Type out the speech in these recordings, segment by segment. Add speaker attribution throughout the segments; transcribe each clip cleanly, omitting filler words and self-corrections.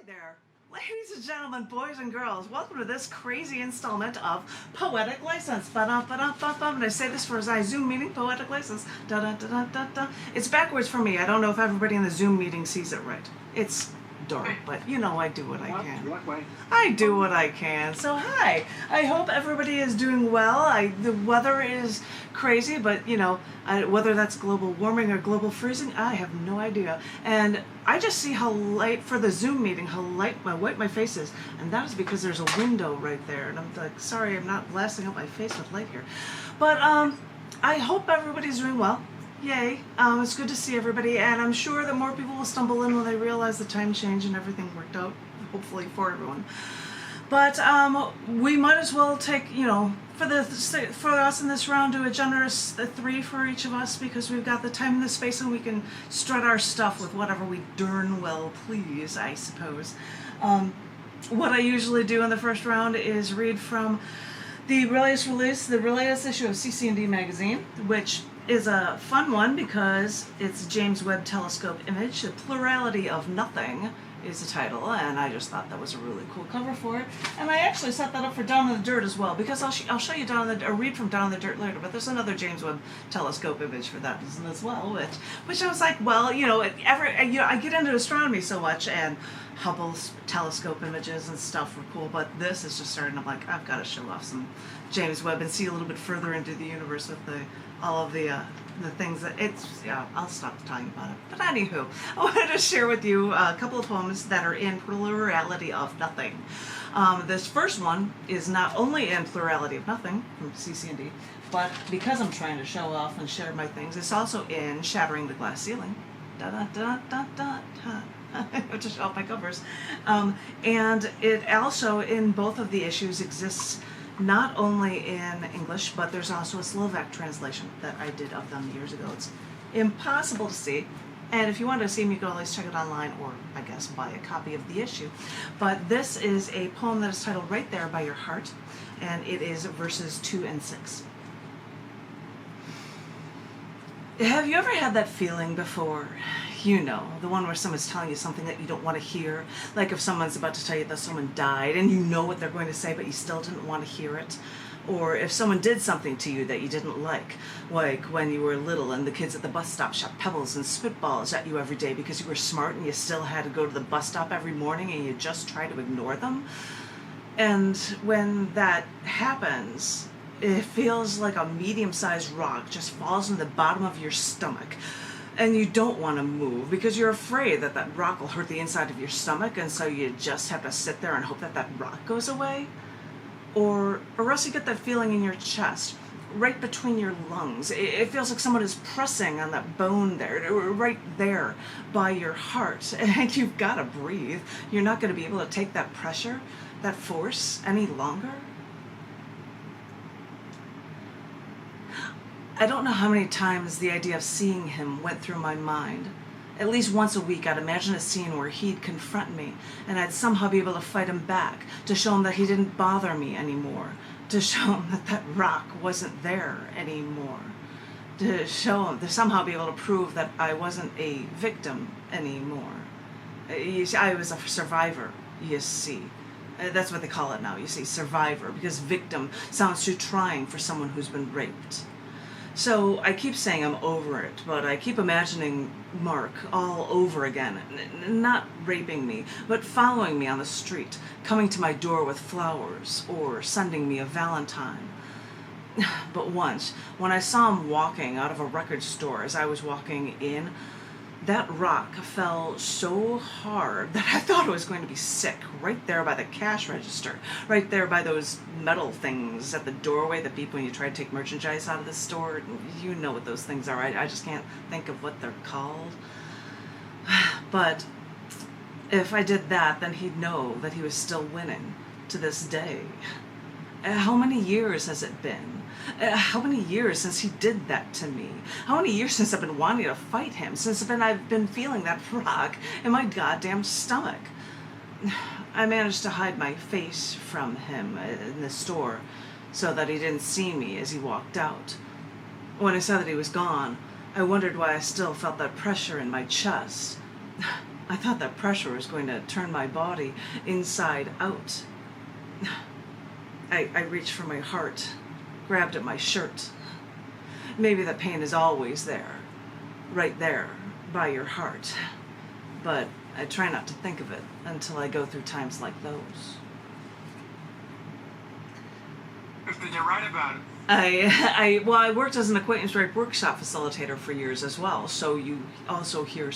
Speaker 1: there, ladies and gentlemen, boys and girls. Welcome to this crazy installment of Poetic License. Ba-dum-ba-dum-ba-bum. And I say this for a Zoom meeting, Poetic License. Da-da-da-da-da-da. It's backwards for me. I don't know if everybody in the Zoom meeting sees it right. It's dark, but you know I do what I can. I do what I can. So hi, I hope everybody is doing well. The weather is crazy, but you know, whether that's global warming or global freezing, I have no idea. And I just see how light, for the Zoom meeting, how white my face is, and that is because there's a window right there, and I'm like, sorry, I'm not blasting up my face with light here. But I hope everybody's doing well. Yay. It's good to see everybody, and I'm sure that more people will stumble in when they realize the time change and everything worked out, hopefully for everyone. But we might as well take, you know, for us in this round, do a generous 3 for each of us, because we've got the time and the space and we can strut our stuff with whatever we darn well please, I suppose. What I usually do in the first round is read from the latest issue of cc&d magazine, which is a fun one because it's James Webb Telescope image. The Plurality of Nothing is the title, and I just thought that was a really cool cover for it. And I actually set that up for Down in the Dirt as well, because I'll show you read from Down in the Dirt later, but there's another James Webb Telescope image for that as well, which I was like, well, you know, I get into astronomy so much, and Hubble's telescope images and stuff were cool, but this is just starting. I'm like, I've got to show off some James Webb and see a little bit further into the universe with all of the things that I'll stop talking about it. But anywho, I wanted to share with you a couple of poems that are in Plurality of Nothing. This first one is not only in Plurality of Nothing from cc&d, but because I'm trying to show off and share my things, it's also in Shattering the Glass Ceiling. Da da da da da da. I have to show off my covers. And it also, in both of the issues, exists not only in English, but there's also a Slovak translation that I did of them years ago. It's impossible to see, and if you want to see them, you can always check it online, or I guess buy a copy of the issue. But this is a poem that is titled Right There by Your Heart, and it is verses 2 and 6. Have you ever had that feeling before? You know, the one where someone's telling you something that you don't want to hear. Like if someone's about to tell you that someone died and you know what they're going to say, but you still didn't want to hear it. Or if someone did something to you that you didn't like when you were little and the kids at the bus stop shot pebbles and spitballs at you every day because you were smart and you still had to go to the bus stop every morning and you just try to ignore them. And when that happens, it feels like a medium-sized rock just falls in the bottom of your stomach. And you don't want to move because you're afraid that that rock will hurt the inside of your stomach, and so you just have to sit there and hope that that rock goes away. Or else you get that feeling in your chest, right between your lungs. It feels like someone is pressing on that bone there, right there by your heart, and you've got to breathe. You're not going to be able to take that pressure, that force any longer. I don't know how many times the idea of seeing him went through my mind. At least once a week I'd imagine a scene where he'd confront me, and I'd somehow be able to fight him back, to show him that he didn't bother me anymore, to show him that that rock wasn't there anymore, to somehow be able to prove that I wasn't a victim anymore. You see, I was a survivor, you see. That's what they call it now, you see, survivor, because victim sounds too trying for someone who's been raped. So I keep saying I'm over it, but I keep imagining Mark all over again, not raping me, but following me on the street, coming to my door with flowers, or sending me a Valentine. But once, when I saw him walking out of a record store as I was walking in, that rock fell so hard that I thought it was going to be sick, right there by the cash register, right there by those metal things at the doorway that beep when you try to take merchandise out of the store. You know what those things are. I just can't think of what they're called. But if I did that, then he'd know that he was still winning to this day. How many years has it been? How many years since he did that to me? How many years since I've been wanting to fight him? Since I've been feeling that rock in my goddamn stomach? I managed to hide my face from him in the store so that he didn't see me as he walked out. When I saw that he was gone, I wondered why I still felt that pressure in my chest. I thought that pressure was going to turn my body inside out. I reached for my heart, grabbed at my shirt. Maybe the pain is always there, right there, by your heart. But I try not to think of it until I go through times like those.
Speaker 2: You're right about it.
Speaker 1: I worked as an acquaintance rate workshop facilitator for years as well. So you also hear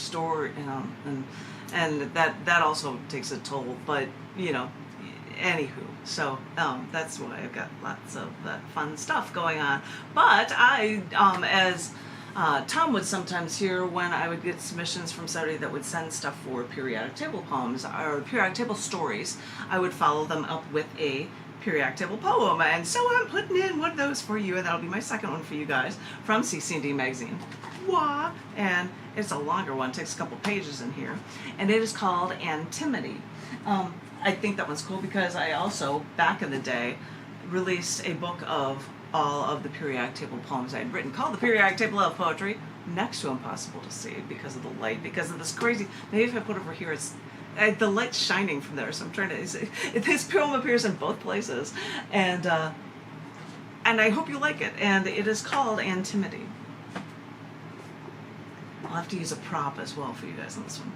Speaker 1: and that also takes a toll. But anywho, so that's why I've got lots of that fun stuff going on. But as Tom would sometimes hear when I would get submissions from somebody that would send stuff for periodic table poems or periodic table stories, I would follow them up with a periodic table poem, and so I'm putting in one of those for you, and that'll be my second one for you guys from cc&d magazine. Wah! And it's a longer one, takes a couple pages in here, and it is called Antimony. I think that one's cool because I also, back in the day, released a book of all of the periodic table poems I had written called The Periodic Table of Poetry, next to impossible to see because of the light, because of this crazy, maybe if I put it over here, it's the light's shining from there, so I'm trying to. This poem appears in both places, and I hope you like it. And it is called Antimony. I'll have to use a prop as well for you guys on this one.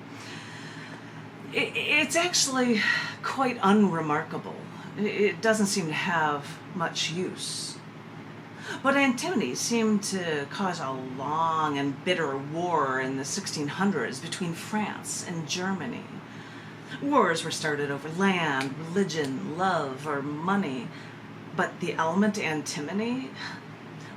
Speaker 1: It's actually quite unremarkable. It doesn't seem to have much use. But antimony seemed to cause a long and bitter war in the 1600s between France and Germany. Wars were started over land, religion, love, or money. But the element antimony?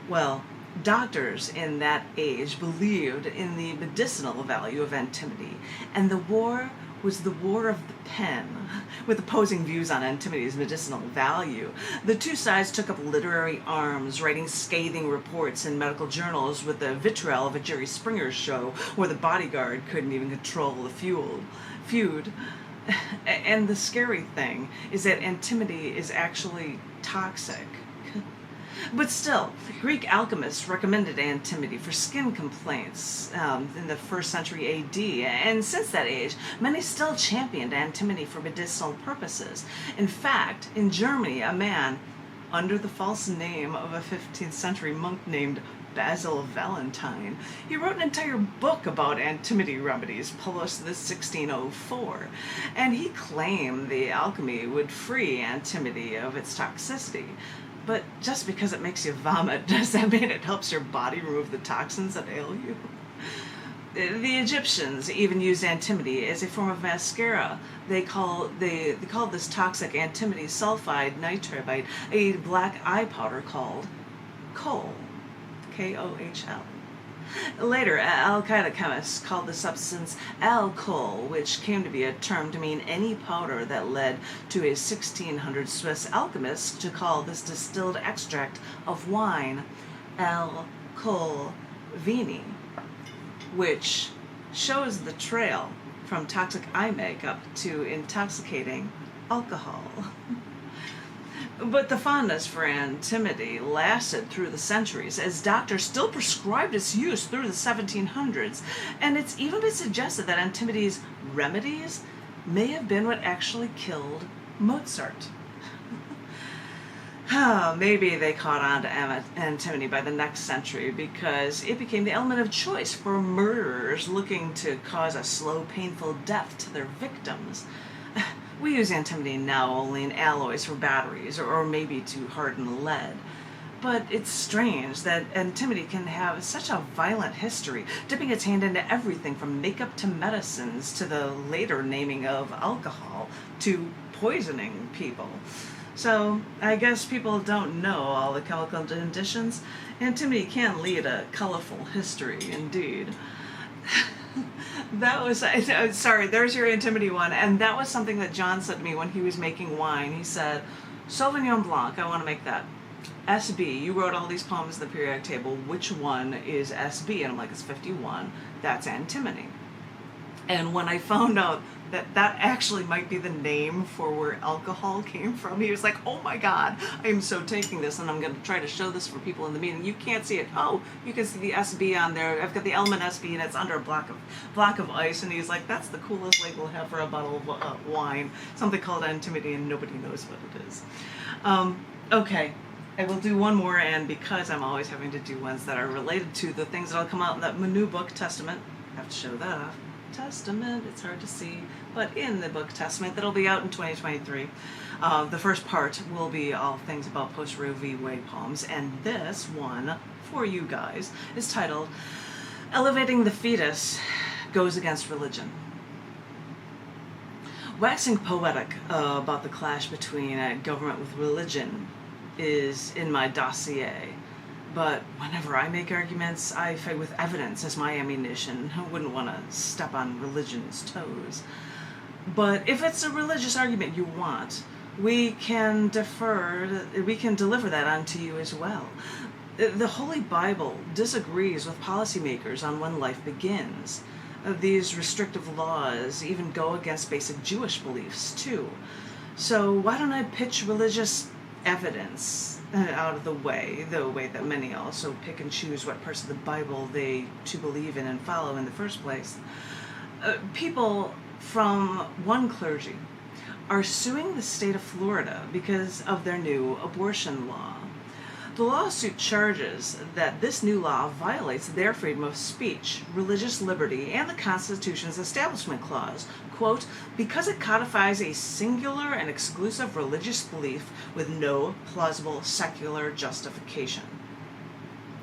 Speaker 1: Well, doctors in that age believed in the medicinal value of antimony, and the war was the war of the pen, with opposing views on antimony's medicinal value. The two sides took up literary arms, writing scathing reports in medical journals with the vitriol of a Jerry Springer show where the bodyguard couldn't even control the feud. And the scary thing is that antimony is actually toxic. But still, Greek alchemists recommended antimony for skin complaints in the 1st century AD, and since that age, many still championed antimony for medicinal purposes. In fact, in Germany, a man, under the false name of a 15th century monk named Basil Valentine, he wrote an entire book about antimony remedies, published in 1604, and he claimed the alchemy would free antimony of its toxicity. But just because it makes you vomit, does that mean it helps your body remove the toxins that ail you? The Egyptians even used antimony as a form of mascara. They called this toxic antimony sulfide nitrite a black eye powder called kohl, K-O-H-L. Later, Al-Qaeda chemists called the substance alcohol, which came to be a term to mean any powder that led to a 1600 Swiss alchemist to call this distilled extract of wine alcohol vini, which shows the trail from toxic eye makeup to intoxicating alcohol. But the fondness for antimony lasted through the centuries, as doctors still prescribed its use through the 1700s, and it's even been suggested that antimony's remedies may have been what actually killed Mozart. Maybe they caught on to antimony by the next century because it became the element of choice for murderers looking to cause a slow, painful death to their victims. We use antimony now only in alloys for batteries or maybe to harden lead. But it's strange that antimony can have such a violent history, dipping its hand into everything from makeup to medicines to the later naming of alcohol to poisoning people. So I guess people don't know all the chemical conditions. Antimony can lead a colorful history indeed. That was, sorry, there's your antimony one, and that was something that John said to me when he was making wine. He said, Sauvignon Blanc, I want to make that. SB, you wrote all these poems in the periodic table, which one is SB? And I'm like, it's 51, that's antimony. And when I found out that actually might be the name for where alcohol came from. He was like, oh my God, I am so taking this, and I'm going to try to show this for people in the meeting. You can't see it. Oh, you can see the SB on there. I've got the Element SB, and it's under a block of ice. And he's like, that's the coolest label to have for a bottle of wine. Something called Intimity, and nobody knows what it is. Okay. I will do one more, and because I'm always having to do ones that are related to the things that'll come out in that new book, Testament, I have to show that off. Testament, it's hard to see, but in the book Testament that'll be out in 2023. The first part will be all things about post-Roe v. Wade poems, and this one, for you guys, is titled Elevating the Fetus Goes Against Religion. Waxing poetic about the clash between government with religion is in my dossier, but whenever I make arguments, I fight with evidence as my ammunition. I wouldn't want to step on religion's toes. But if it's a religious argument you want, we can deliver that onto you as well. The Holy Bible disagrees with policymakers on when life begins. These restrictive laws even go against basic Jewish beliefs too. So why don't I pitch religious evidence out of the way that many also pick and choose what parts of the Bible they to believe in and follow in the first place. People from one clergy are suing the state of Florida because of their new abortion law. The lawsuit charges that this new law violates their freedom of speech, religious liberty, and the Constitution's Establishment Clause, quote, because it codifies a singular and exclusive religious belief with no plausible secular justification.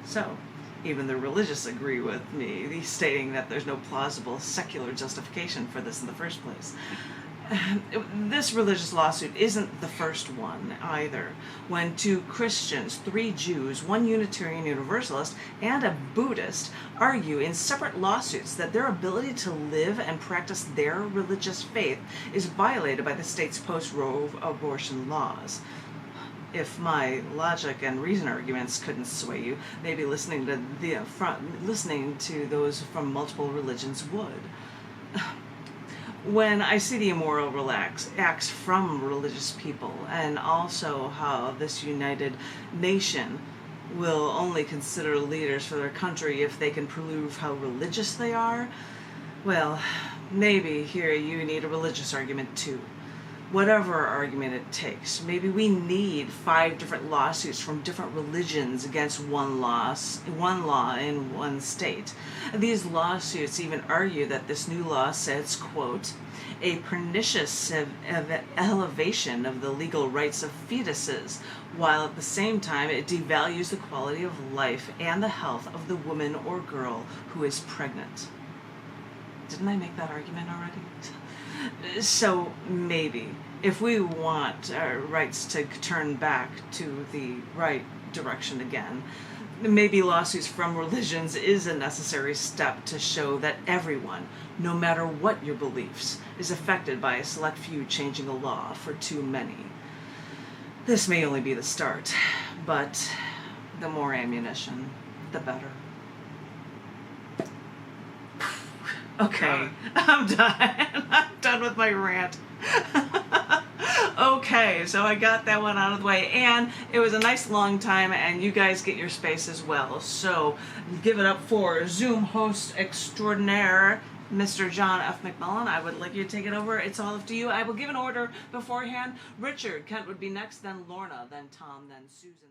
Speaker 1: So, even the religious agree with me, stating that there's no plausible secular justification for this in the first place. This religious lawsuit isn't the first one either. When 2 Christians, 3 Jews, 1 Unitarian Universalist, and a Buddhist argue in separate lawsuits that their ability to live and practice their religious faith is violated by the state's post-Roe abortion laws. If my logic and reason arguments couldn't sway you, maybe listening to those from multiple religions would. When I see the immoral acts from religious people, and also how this united nation will only consider leaders for their country if they can prove how religious they are, well, maybe here you need a religious argument too. Whatever argument it takes. Maybe we need 5 different lawsuits from different religions against one law in one state. These lawsuits even argue that this new law says, quote, a pernicious elevation of the legal rights of fetuses, while at the same time it devalues the quality of life and the health of the woman or girl who is pregnant. Didn't I make that argument already? So maybe, if we want our rights to turn back to the right direction again, maybe lawsuits from religions is a necessary step to show that everyone, no matter what your beliefs, is affected by a select few changing a law for too many. This may only be the start, but the more ammunition, the better. Okay, I'm done. I'm done with my rant. Okay, so I got that one out of the way, and it was a nice long time, and you guys get your space as well. So give it up for Zoom host extraordinaire, Mr. John F. McMullen. I would like you to take it over. It's all up to you. I will give an order beforehand. Richard Kent would be next, then Lorna, then Tom, then Susan.